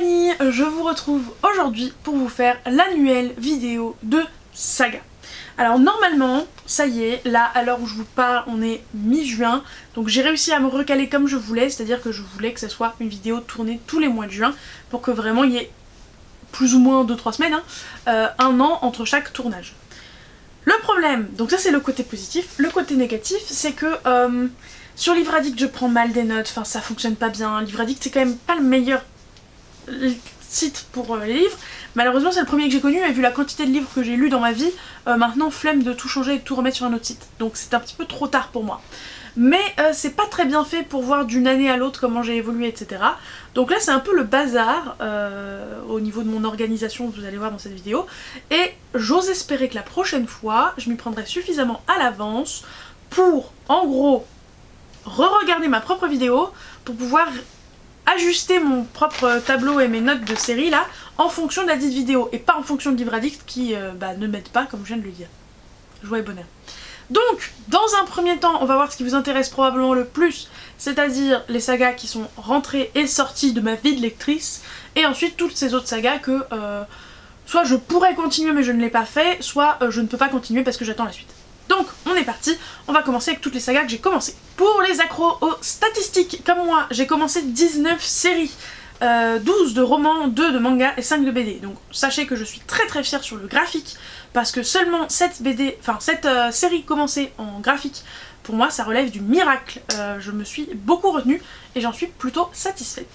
amis, je vous retrouve aujourd'hui pour vous faire l'annuelle vidéo de Saga. Alors normalement, ça y est, là à l'heure où je vous parle, on est mi-juin, donc j'ai réussi à me recaler comme je voulais, c'est-à-dire que je voulais que ce soit une vidéo tournée tous les mois de juin, pour que vraiment il y ait plus ou moins 2-3 semaines, un an entre chaque tournage. Le problème, donc ça c'est le côté positif, le côté négatif c'est que sur Livre Addict je prends mal des notes, enfin ça fonctionne pas bien, Livre Addict c'est quand même pas le meilleur site pour les livres, malheureusement c'est le premier que j'ai connu et vu la quantité de livres que j'ai lus dans ma vie, maintenant flemme de tout changer et de tout remettre sur un autre site, donc c'est un petit peu trop tard pour moi. Mais c'est pas très bien fait pour voir d'une année à l'autre comment j'ai évolué, etc. Donc là c'est un peu le bazar au niveau de mon organisation, vous allez voir dans cette vidéo. Et j'ose espérer que la prochaine fois, je m'y prendrai suffisamment à l'avance pour, en gros, re-regarder ma propre vidéo, pour pouvoir ajuster mon propre tableau et mes notes de série là, en fonction de la dite vidéo, et pas en fonction de Livre Addict qui ne m'aide pas comme je viens de le dire. Joie et bonheur. Donc, dans un premier temps, on va voir ce qui vous intéresse probablement le plus, c'est-à-dire les sagas qui sont rentrées et sorties de ma vie de lectrice, et ensuite toutes ces autres sagas que soit je pourrais continuer mais je ne l'ai pas fait, soit je ne peux pas continuer parce que j'attends la suite. Donc, on est parti, on va commencer avec toutes les sagas que j'ai commencées. Pour les accros aux statistiques, comme moi, j'ai commencé 19 séries. 12 de romans, 2 de manga et 5 de BD. Donc sachez que je suis très fière sur le graphique parce que seulement cette série commencée en graphique, pour moi ça relève du miracle. Je me suis beaucoup retenue et j'en suis plutôt satisfaite.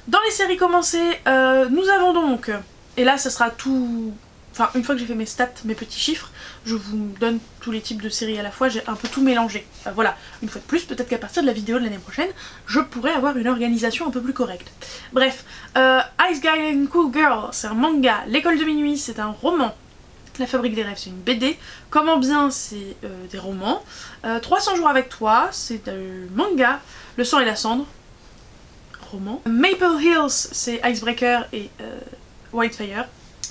Dans les séries commencées, nous avons donc, et là ça sera tout... Enfin, une fois que j'ai fait mes stats, mes petits chiffres, je vous donne tous les types de séries à la fois, j'ai un peu tout mélangé. Voilà, une fois de plus, peut-être qu'à partir de la vidéo de l'année prochaine, je pourrais avoir une organisation un peu plus correcte. Bref, Ice Guy and Cool Girl, c'est un manga, L'école de minuit, c'est un roman, La fabrique des rêves, c'est une BD, Comment bien, c'est des romans, 300 jours avec toi, c'est un manga, Le sang et la cendre, roman, Maple Hills, c'est Icebreaker et Wildfire,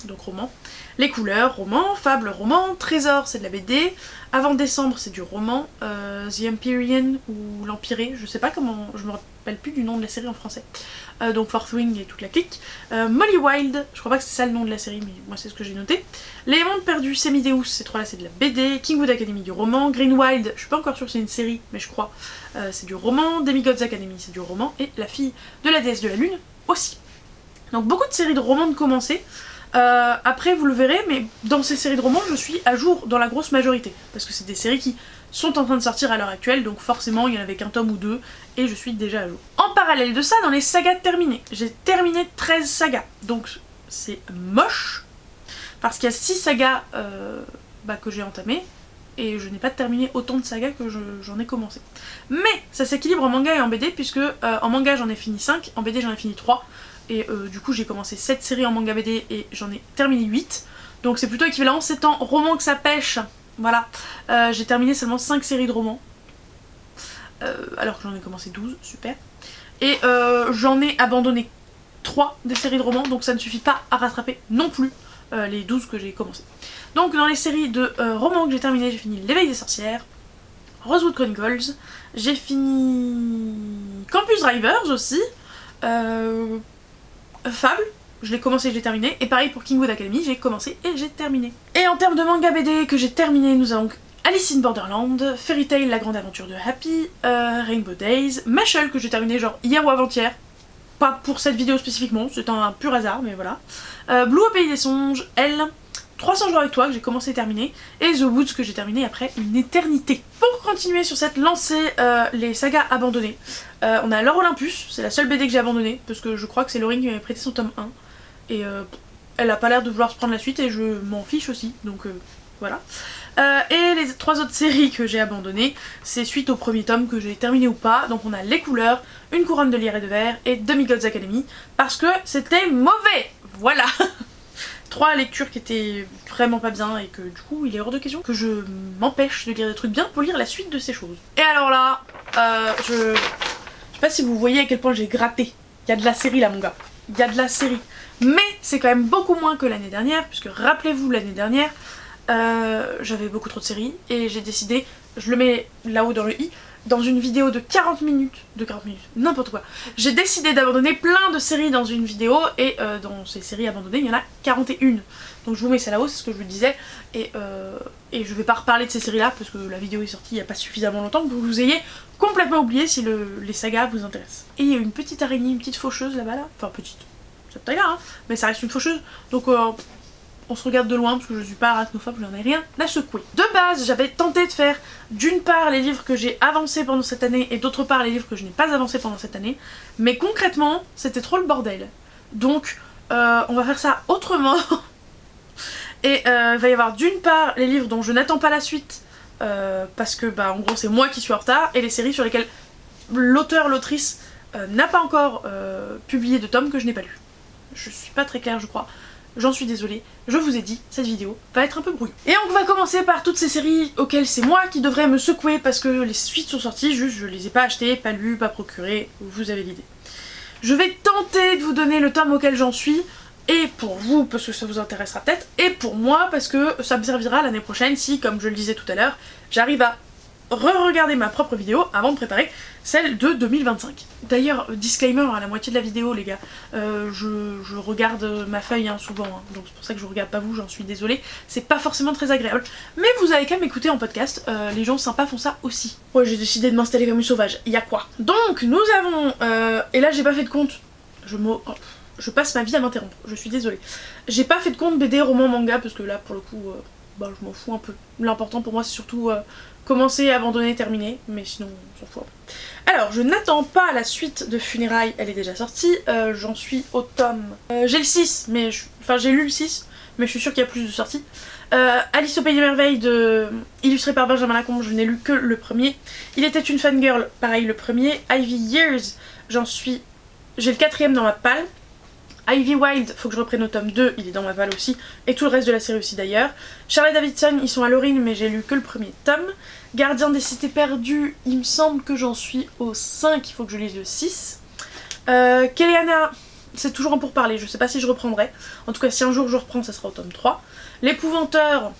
donc roman. Les couleurs, roman, Fable, roman, Trésor, c'est de la BD, Avant décembre, c'est du roman, The Empyrean ou l'Empiré, je sais pas comment, je me rappelle plus du nom de la série en français, donc Fourth Wing et toute la clique, Molly Wild, je crois pas que c'est ça le nom de la série, mais moi c'est ce que j'ai noté, Les mondes perdus, Semideus, ces trois là c'est de la BD, Kingwood Academy du roman, Green Wild, je suis pas encore sûre si c'est une série, mais je crois, c'est du roman, Demigods Academy c'est du roman, et La fille de la déesse de la lune aussi. Donc beaucoup de séries de romans de commencer. Après vous le verrez, mais dans ces séries de romans je suis à jour dans la grosse majorité parce que c'est des séries qui sont en train de sortir à l'heure actuelle, donc forcément il y en avait qu'un tome ou deux et je suis déjà à jour. En parallèle de ça, dans les sagas terminées, j'ai terminé 13 sagas, donc c'est moche parce qu'il y a 6 sagas que j'ai entamées et je n'ai pas terminé autant de sagas que j'en ai commencé. Mais ça s'équilibre en manga et en BD puisque en manga j'en ai fini 5, en BD j'en ai fini 3. Et du coup j'ai commencé 7 séries en manga BD et j'en ai terminé 8. Donc c'est plutôt équivalent, c'est en roman que ça pêche. Voilà. J'ai terminé seulement 5 séries de romans. Alors que j'en ai commencé 12, super. Et j'en ai abandonné 3 des séries de romans, donc ça ne suffit pas à rattraper non plus les 12 que j'ai commencé. Donc dans les séries de romans que j'ai terminé, j'ai fini L'éveil des sorcières, Rosewood Chronicles, j'ai fini Campus Drivers aussi, Fable, je l'ai commencé et j'ai terminé, et pareil pour Kingwood Academy, j'ai commencé et j'ai terminé. Et en termes de manga BD que j'ai terminé, nous avons Alice in Borderland, Fairy Tail, la grande aventure de Happy, Rainbow Days, Mashal que j'ai terminé genre hier ou avant-hier, pas pour cette vidéo spécifiquement, c'est un pur hasard mais voilà, Blue au pays des songes, Elle, 300 jours avec toi que j'ai commencé et terminé, et The Woods que j'ai terminé après une éternité. Pour continuer sur cette lancée, les sagas abandonnées, on a L'Or Olympus, c'est la seule BD que j'ai abandonnée, parce que je crois que c'est Laurie qui m'avait prêté son tome 1, et elle a pas l'air de vouloir se prendre la suite et je m'en fiche aussi, donc voilà. Et les 3 autres séries que j'ai abandonnées, c'est suite au premier tome que j'ai terminé ou pas, donc on a Les couleurs, Une couronne de lierre et de verre et Demigods Academy, parce que c'était mauvais, voilà. 3 lectures qui étaient vraiment pas bien et que du coup il est hors de question que je m'empêche de lire des trucs bien pour lire la suite de ces choses. Et alors là, je sais pas si vous voyez à quel point j'ai gratté. Il y a de la série là mon gars, il y a de la série. Mais c'est quand même beaucoup moins que l'année dernière, puisque rappelez-vous l'année dernière, j'avais beaucoup trop de séries et j'ai décidé, je le mets là-haut dans le i, dans une vidéo de 40 minutes, n'importe quoi. J'ai décidé d'abandonner plein de séries dans une vidéo et dans ces séries abandonnées, il y en a 41. Donc je vous mets ça là-haut, c'est ce que je vous disais, et je vais pas reparler de ces séries-là parce que la vidéo est sortie il y a pas suffisamment longtemps pour que vous ayez complètement oublié si les sagas vous intéressent. Et il y a une petite araignée, une petite faucheuse là-bas là, enfin petite, cette taille-là, hein, mais ça reste une faucheuse, donc on se regarde de loin parce que je suis pas arachnophobe, je n'en ai rien à secouer. De base, j'avais tenté de faire d'une part les livres que j'ai avancés pendant cette année et d'autre part les livres que je n'ai pas avancés pendant cette année, mais concrètement, c'était trop le bordel. Donc, on va faire ça autrement. Et il va y avoir d'une part les livres dont je n'attends pas la suite, parce que bah en gros c'est moi qui suis en retard, et les séries sur lesquelles l'auteur, l'autrice n'a pas encore publié de tome que je n'ai pas lu. Je suis pas très claire je crois. J'en suis désolée, je vous ai dit, cette vidéo va être un peu brouillon. Et on va commencer par toutes ces séries auxquelles c'est moi qui devrais me secouer parce que les suites sont sorties, juste je les ai pas achetées, pas lues, pas procurées, vous avez l'idée. Je vais tenter de vous donner le tome auquel j'en suis, et pour vous parce que ça vous intéressera peut-être, et pour moi parce que ça me servira l'année prochaine si, comme je le disais tout à l'heure, j'arrive à re-regarder ma propre vidéo avant de préparer celle de 2025. D'ailleurs, disclaimer à la moitié de la vidéo les gars, je regarde ma feuille hein, souvent, hein, donc c'est pour ça que je regarde pas vous, j'en suis désolée, c'est pas forcément très agréable, mais vous avez qu'à m'écouter en podcast, les gens sympas font ça aussi. Ouais, j'ai décidé de m'installer comme une sauvage, y a quoi? Donc nous avons, et là j'ai pas fait de compte, je passe ma vie à m'interrompre, je suis désolée. J'ai pas fait de compte BD, roman, manga, parce que là pour le coup, bah, je m'en fous un peu. L'important pour moi c'est surtout commencer, abandonner, terminer, mais sinon on s'en fout un peu. Alors je n'attends pas la suite de Funérailles, elle est déjà sortie, j'en suis au tome... j'ai le 6, mais enfin j'ai lu le 6, mais je suis sûre qu'il y a plus de sorties. Alice au Pays des Merveilles, illustré par Benjamin Lacombe, je n'ai lu que le premier. Il était une fangirl, pareil le premier. Ivy Years, j'ai le 4ème dans ma palle. Ivy Wild, faut que je reprenne au tome 2, il est dans ma palle aussi, et tout le reste de la série aussi d'ailleurs. Charlie Davidson, ils sont à l'origine mais j'ai lu que le premier tome. Gardien des Cités Perdues, il me semble que j'en suis au 5, il faut que je lise le 6. Kéléana, c'est toujours en pourparler, je sais pas si je reprendrai. En tout cas si un jour je reprends, ça sera au tome 3. L'Épouvanteur,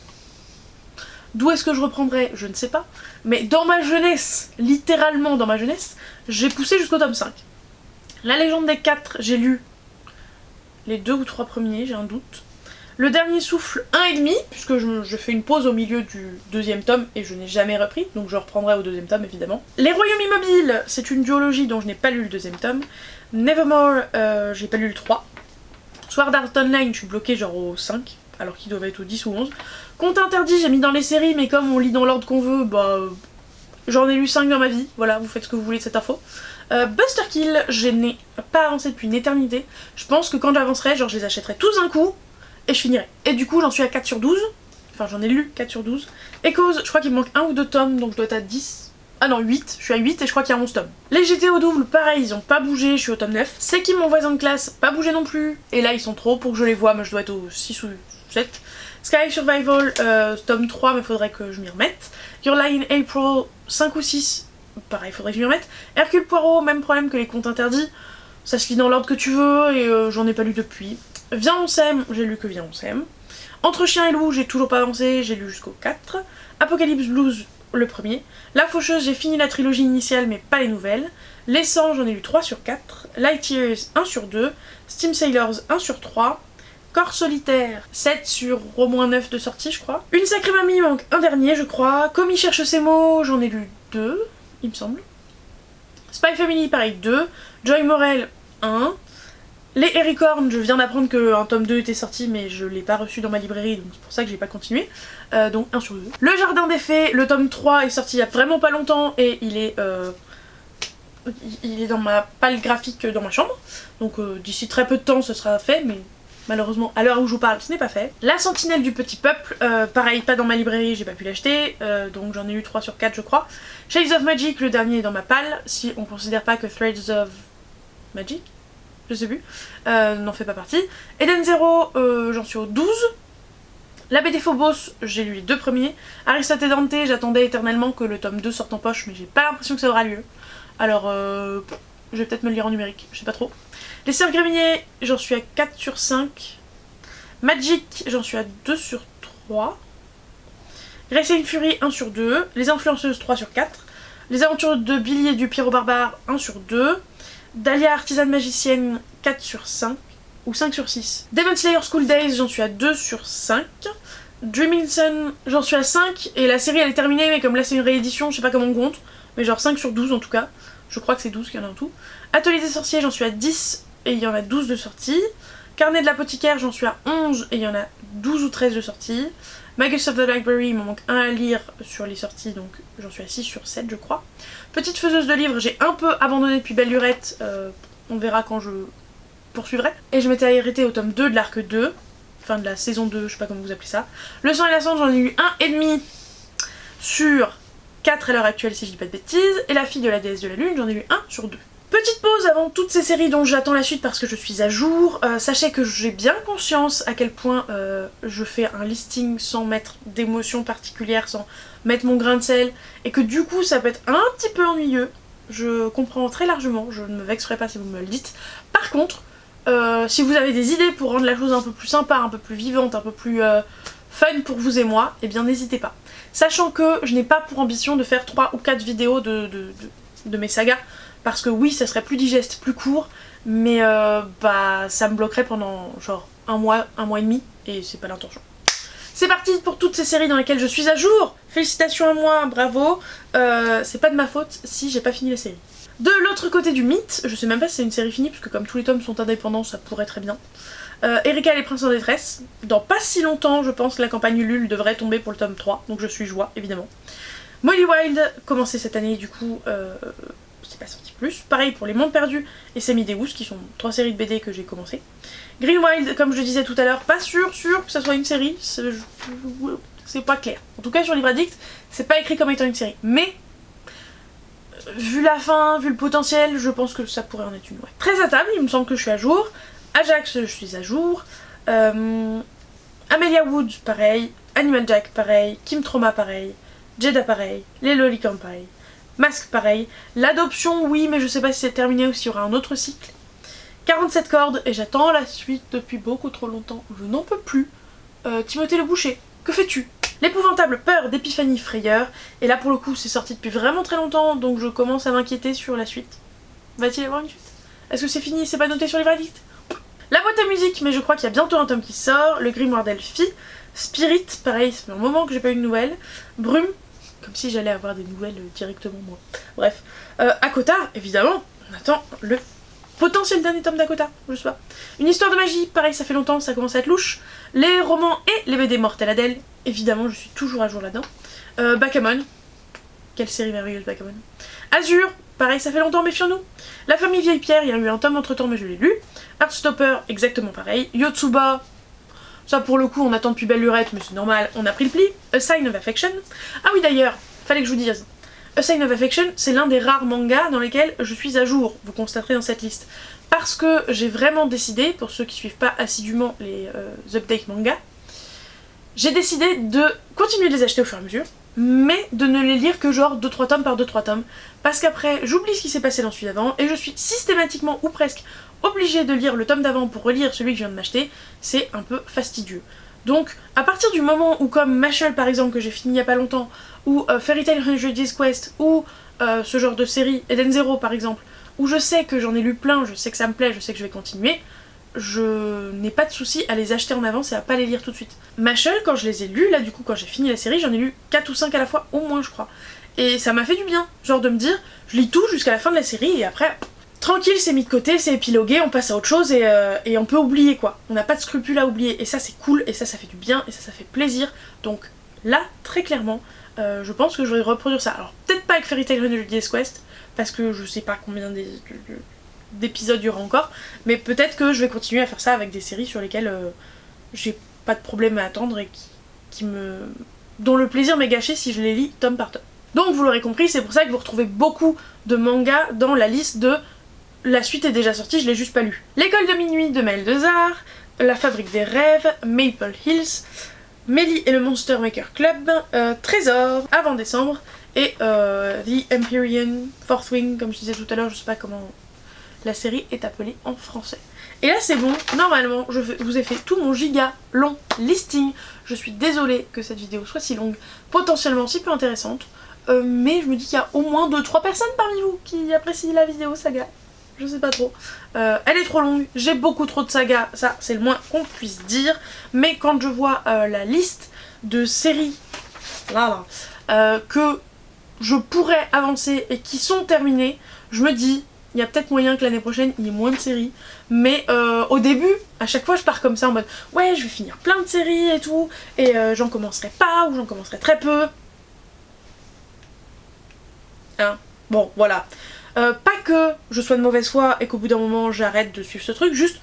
d'où est-ce que je reprendrai, je ne sais pas. Mais dans ma jeunesse, littéralement dans ma jeunesse, j'ai poussé jusqu'au tome 5. La Légende des 4, j'ai lu les 2 ou 3 premiers, j'ai un doute. Le Dernier Souffle 1,5, puisque je fais une pause au milieu du 2e tome et je n'ai jamais repris, donc je reprendrai au 2e tome évidemment. Les Royaumes Immobiles, c'est une duologie dont je n'ai pas lu le 2e tome. Nevermore, j'ai pas lu le 3. Sword Art Online, je suis bloquée genre au 5, alors qu'ils doivent être au 10 ou 11. Conte Interdit, j'ai mis dans les séries, mais comme on lit dans l'ordre qu'on veut, bah... j'en ai lu 5 dans ma vie, voilà, vous faites ce que vous voulez de cette info. Buster Kill, je n'ai pas avancé depuis une éternité. Je pense que quand j'avancerai, genre je les achèterai tous d'un coup et je finirai. Et du coup j'en suis à 4 sur 12. Enfin j'en ai lu 4 sur 12. Echoes, je crois qu'il me manque 1 ou 2 tomes, donc je dois être à 10. Ah non 8, je suis à 8 et je crois qu'il y a 11 tomes. Les GTO double, pareil, ils ont pas bougé, je suis au tome 9. C'est qui mon voisin de classe, pas bougé non plus. Et là ils sont trop pour que je les vois, mais je dois être au 6 ou 7. Sky Survival, tome 3, mais faudrait que je m'y remette. Your Lie in April, 5 ou 6. Pareil, faudrait que je m'y remette. Hercule Poirot, même problème que les Contes Interdits. Ça se lit dans l'ordre que tu veux et j'en ai pas lu depuis. Viens on s'aime, j'ai lu que Viens on s'aime. Entre Chien et Loup, j'ai toujours pas avancé, j'ai lu jusqu'au 4. Apocalypse Blues, le premier. La Faucheuse, j'ai fini la trilogie initiale mais pas les nouvelles. Les 100, j'en ai lu 3 sur 4. Light Years, 1 sur 2. Steam Sailors, 1 sur 3. Corps Solitaire, 7 sur au moins 9 de sortie je crois. Une Sacrée Mamie, il manque un dernier je crois. Comme il cherche ses mots, j'en ai lu 2. Il me semble. Spy Family, pareil, 2. Joy Morel, 1. Les Ericorn, je viens d'apprendre qu'un tome 2 était sorti, mais je l'ai pas reçu dans ma librairie, donc c'est pour ça que j'ai pas continué. Donc 1 sur 2. Le Jardin des Fées, le tome 3 est sorti il y a vraiment pas longtemps, et il est dans ma palle graphique dans ma chambre. Donc d'ici très peu de temps ce sera fait, mais... malheureusement, à l'heure où je vous parle, ce n'est pas fait. La Sentinelle du Petit Peuple, pareil, pas dans ma librairie, j'ai pas pu l'acheter, donc j'en ai eu 3 sur 4 je crois. Shades of Magic, le dernier est dans ma palle, si on considère pas que Threads of Magic, je sais plus, n'en fait pas partie. Eden Zero, j'en suis au 12. La BD Phobos, j'ai lu les 2 premiers. Aristote et Dante, j'attendais éternellement que le tome 2 sorte en poche, mais j'ai pas l'impression que ça aura lieu. Alors, je vais peut-être me le lire en numérique, je sais pas trop. Les Sœurs Gréminier, j'en suis à 4 sur 5. Magic, j'en suis à 2 sur 3. Grace and Fury 1 sur 2, Les Influenceuses 3 sur 4, Les Aventures de Billy et du Pierrot Barbare 1 sur 2, Dahlia Artisane Magicienne 4 sur 5, ou 5 sur 6. Demon Slayer School Days, j'en suis à 2 sur 5. Dreaming Sun, j'en suis à 5, et la série elle est terminée, mais comme là c'est une réédition, je sais pas comment on compte, mais genre 5 sur 12 en tout cas. Je crois que c'est 12 qu'il y en a en tout. Atelier des sorciers, j'en suis à 10 et il y en a 12 de sortie. Carnet de l'apothicaire, j'en suis à 11 et il y en a 12 ou 13 de sortie. Magus of the Library, il m'en manque un à lire sur les sorties, donc j'en suis à 6 sur 7 je crois. Petite faiseuse de livres, j'ai un peu abandonné depuis Belle Lurette, on verra quand je poursuivrai. Et je m'étais arrêtée au tome 2 de l'arc 2, enfin de la saison 2, je sais pas comment vous appelez ça. Le sang et la cendre, j'en ai eu 1,5 sur 4 à l'heure actuelle si je dis pas de bêtises, et La fille de la déesse de la lune, j'en ai eu 1 sur 2. Petite pause avant toutes ces séries dont j'attends la suite parce que je suis à jour. Sachez que j'ai bien conscience à quel point je fais un listing sans mettre d'émotion particulière, sans mettre mon grain de sel, et que du coup ça peut être un petit peu ennuyeux. Je comprends très largement, je ne me vexerai pas si vous me le dites. Par contre, si vous avez des idées pour rendre la chose un peu plus sympa, un peu plus vivante, un peu plus fun pour vous et moi, eh bien n'hésitez pas. Sachant que je n'ai pas pour ambition de faire 3 ou 4 vidéos de mes sagas, parce que oui, ça serait plus digeste, plus court, mais bah ça me bloquerait pendant genre un mois et demi, et c'est pas l'intention. C'est parti pour toutes ces séries dans lesquelles je suis à jour. Félicitations à moi, bravo. C'est pas de ma faute si j'ai pas fini la série. De l'autre côté du mythe, je sais même pas si c'est une série finie, parce que comme tous les tomes sont indépendants, ça pourrait très bien. Erika et les princes en détresse. Dans pas si longtemps, je pense que la campagne Ulule devrait tomber pour le tome 3, donc je suis joie, évidemment. Molly Wild, commencé cette année, du coup, c'est pas sorti plus. Pareil pour Les Mondes Perdus et Semi-Deus, qui sont 3 séries de BD que j'ai commencé. Green Wild, comme je disais tout à l'heure, pas sûr que ça soit une série, c'est pas clair. En tout cas, sur Livre Addict, c'est pas écrit comme étant une série, mais vu la fin, vu le potentiel, je pense que ça pourrait en être une, ouais. 13 à table, il me semble que je suis à jour. Ajax, je suis à jour. Amelia Woods, pareil. Animal Jack, pareil. Kim Trauma, pareil. Jeddah, pareil. Les Lolicon, pareil. Masque, pareil. L'adoption, oui, mais je sais pas si c'est terminé ou s'il y aura un autre cycle. 47 cordes, et j'attends la suite depuis beaucoup trop longtemps. Je n'en peux plus. Timothée le Boucher, que fais-tu? L'épouvantable peur d'Épiphanie Frayeur. Et là, pour le coup, c'est sorti depuis vraiment très longtemps, donc je commence à m'inquiéter sur la suite. Va-t-il y avoir une suite? Est-ce que c'est fini? C'est pas noté sur les verdicts? La boîte à musique, mais je crois qu'il y a bientôt un tome qui sort. Le grimoire d'Elphie. Spirit, pareil, ça fait un moment que j'ai pas eu de nouvelles. Brume, comme si j'allais avoir des nouvelles directement moi. Bref. Akotar, évidemment, on attend le potentiel dernier tome d'Akotar, je sais pas. Une histoire de magie, pareil, ça fait longtemps, ça commence à être louche. Les romans et les BD Mortel Adèle, évidemment, je suis toujours à jour là-dedans. Bakamon, quelle série merveilleuse Bakamon. Azur, pareil, ça fait longtemps, méfions-nous. La famille Vieille Pierre, il y a eu un tome entre temps, mais je l'ai lu. Heartstopper, exactement pareil. Yotsuba, ça pour le coup on attend depuis Belle Lurette, mais c'est normal, on a pris le pli. A Sign of Affection. Ah oui d'ailleurs, fallait que je vous dise. A Sign of Affection, c'est l'un des rares mangas dans lesquels je suis à jour, vous constaterez dans cette liste. Parce que j'ai vraiment décidé, pour ceux qui suivent pas assidûment les updates manga, j'ai décidé de continuer de les acheter au fur et à mesure, mais de ne les lire que genre 2-3 tomes par 2-3 tomes, parce qu'après j'oublie ce qui s'est passé dans celui d'avant, et je suis systématiquement, ou presque, obligée de lire le tome d'avant pour relire celui que je viens de m'acheter, c'est un peu fastidieux. Donc à partir du moment où comme Mashle par exemple que j'ai fini il y a pas longtemps, ou Fairy Tail 100 Years Quest, ou ce genre de série, Eden Zero par exemple, où je sais que j'en ai lu plein, je sais que ça me plaît, je sais que je vais continuer, je n'ai pas de souci à les acheter en avance et à pas les lire tout de suite. Mashle, quand je les ai lus, là du coup quand j'ai fini la série, j'en ai lu 4 ou 5 à la fois au moins je crois. Et ça m'a fait du bien, genre de me dire, je lis tout jusqu'à la fin de la série et après, tranquille, c'est mis de côté, c'est épilogué, on passe à autre chose et on peut oublier quoi. On n'a pas de scrupules à oublier et ça c'est cool et ça fait du bien et ça fait plaisir. Donc là, très clairement, je pense que je vais reproduire ça. Alors peut-être pas avec Fairy Tail 100 Years Quest, parce que je sais pas combien d'épisodes il y aura encore, mais peut-être que je vais continuer à faire ça avec des séries sur lesquelles j'ai pas de problème à attendre et dont le plaisir m'est gâché si je les lis tome par tome. Donc vous l'aurez compris, c'est pour ça que vous retrouvez beaucoup de mangas dans la liste de la suite est déjà sortie, je l'ai juste pas lu. L'école de minuit de Maël Dezard, La fabrique des rêves, Maple Hills, Mélie et le Monster Maker Club, Trésor, avant décembre, et The Empyrean Fourth Wing, comme je disais tout à l'heure, je sais pas comment la série est appelée en français. Et là c'est bon, normalement je vous ai fait tout mon giga long listing. Je suis désolée que cette vidéo soit si longue, potentiellement si peu intéressante. Mais je me dis qu'il y a au moins 2-3 personnes parmi vous qui apprécient la vidéo saga. Je sais pas trop. Elle est trop longue, j'ai beaucoup trop de sagas, ça c'est le moins qu'on puisse dire. Mais quand je vois la liste de séries que je pourrais avancer et qui sont terminées, je me dis, il y a peut-être moyen que l'année prochaine il y ait moins de séries. Mais au début, à chaque fois je pars comme ça en mode ouais je vais finir plein de séries et tout, et j'en commencerai pas ou j'en commencerai très peu. Hein, bon voilà. Pas que je sois de mauvaise foi et qu'au bout d'un moment j'arrête de suivre ce truc, juste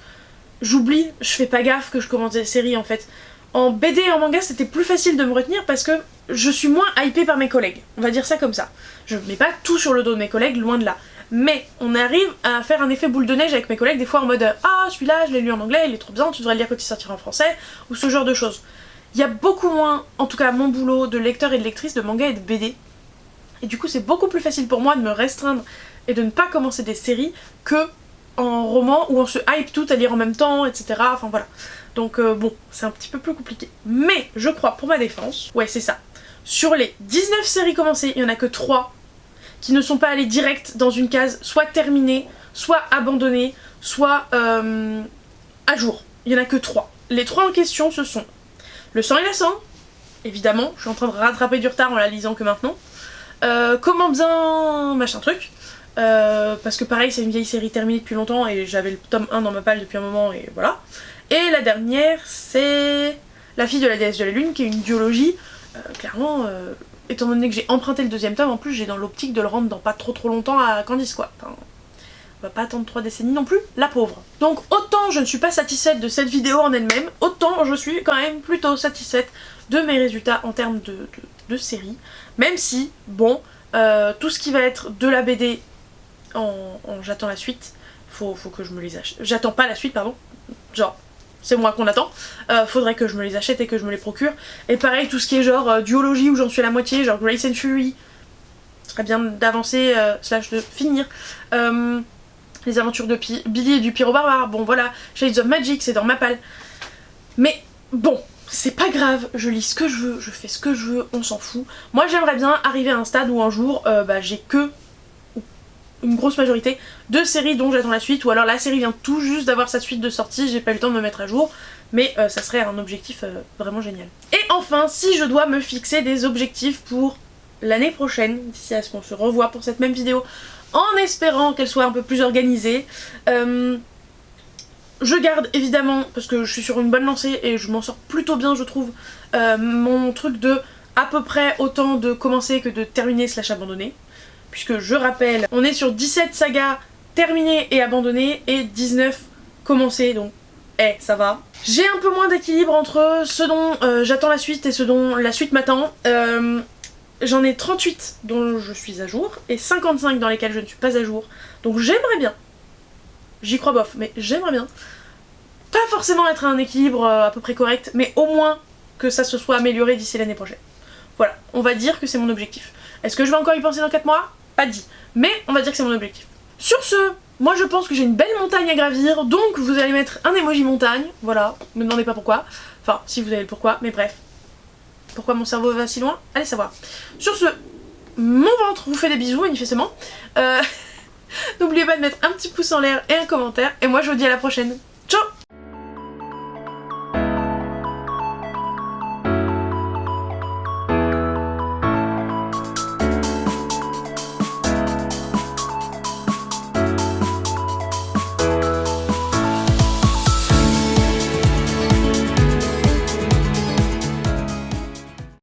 j'oublie, je fais pas gaffe que je commence des séries en fait. En BD et en manga c'était plus facile de me retenir parce que je suis moins hypée par mes collègues, on va dire ça comme ça. Je mets pas tout sur le dos de mes collègues, loin de là. Mais on arrive à faire un effet boule de neige avec mes collègues des fois en mode ah celui-là je l'ai lu en anglais, il est trop bien, tu devrais le lire quand il sortira en français, ou ce genre de choses. Il y a beaucoup moins, en tout cas mon boulot de lecteur et de lectrice de manga et de BD. Et du coup c'est beaucoup plus facile pour moi de me restreindre et de ne pas commencer des séries que en roman où on se hype tout à lire en même temps, etc. Enfin voilà. Donc bon, c'est un petit peu plus compliqué. Mais je crois pour ma défense, ouais c'est ça, sur les 19 séries commencées, il n'y en a que 3 qui ne sont pas allées direct dans une case soit terminée, soit abandonnée, soit à jour. Il n'y en a que 3. Les 3 en question ce sont Le sang et la sang, évidemment, je suis en train de rattraper du retard en la lisant que maintenant. Comment bien machin truc, parce que pareil c'est une vieille série terminée depuis longtemps et j'avais le tome 1 dans ma palle depuis un moment et voilà. Et la dernière c'est La fille de la déesse de la lune qui est une duologie, clairement étant donné que j'ai emprunté le 2e tome en plus j'ai dans l'optique de le rendre dans pas trop longtemps à Candice quoi. Enfin, on va pas attendre 3 décennies non plus, la pauvre. Donc autant je ne suis pas satisfaite de cette vidéo en elle-même, autant je suis quand même plutôt satisfaite de mes résultats en termes de série, même si, bon, tout ce qui va être de la BD j'attends la suite, faut que je me les achète. J'attends pas la suite, pardon, genre, c'est moi qu'on attend, faudrait que je me les achète et que je me les procure. Et pareil, tout ce qui est genre duologie où j'en suis à la moitié, genre Grace and Fury, ce serait bien d'avancer, slash de finir. Les aventures de Billy et du Pyro Barbare, bon voilà, Shades of Magic, c'est dans ma palle. Mais bon, c'est pas grave, je lis ce que je veux, je fais ce que je veux, on s'en fout. Moi j'aimerais bien arriver à un stade où un jour j'ai que une grosse majorité de séries dont j'attends la suite, ou alors la série vient tout juste d'avoir sa suite de sortie, j'ai pas eu le temps de me mettre à jour, mais ça serait un objectif vraiment génial. Et enfin, si je dois me fixer des objectifs pour l'année prochaine, d'ici à ce qu'on se revoie pour cette même vidéo, en espérant qu'elle soit un peu plus organisée, je garde évidemment, parce que je suis sur une bonne lancée et je m'en sors plutôt bien je trouve, mon truc de à peu près autant de commencer que de terminer slash abandonner. Puisque je rappelle, on est sur 17 sagas terminées et abandonnées et 19 commencées, donc ça va. J'ai un peu moins d'équilibre entre ce dont j'attends la suite et ce dont la suite m'attend. J'en ai 38 dont je suis à jour et 55 dans lesquels je ne suis pas à jour. Donc j'aimerais bien, j'y crois bof, mais j'aimerais bien, pas forcément être à un équilibre à peu près correct, mais au moins que ça se soit amélioré d'ici l'année prochaine. Voilà, on va dire que c'est mon objectif. Est-ce que je vais encore y penser dans 4 mois? Pas dit. Mais on va dire que c'est mon objectif. Sur ce, moi je pense que j'ai une belle montagne à gravir, donc vous allez mettre un emoji montagne, voilà, me demandez pas pourquoi. Enfin, si vous avez le pourquoi, mais bref. Pourquoi mon cerveau va si loin? Allez savoir. Sur ce, mon ventre vous fait des bisous manifestement. N'oubliez pas de mettre un petit pouce en l'air et un commentaire, et moi je vous dis à la prochaine. Ciao!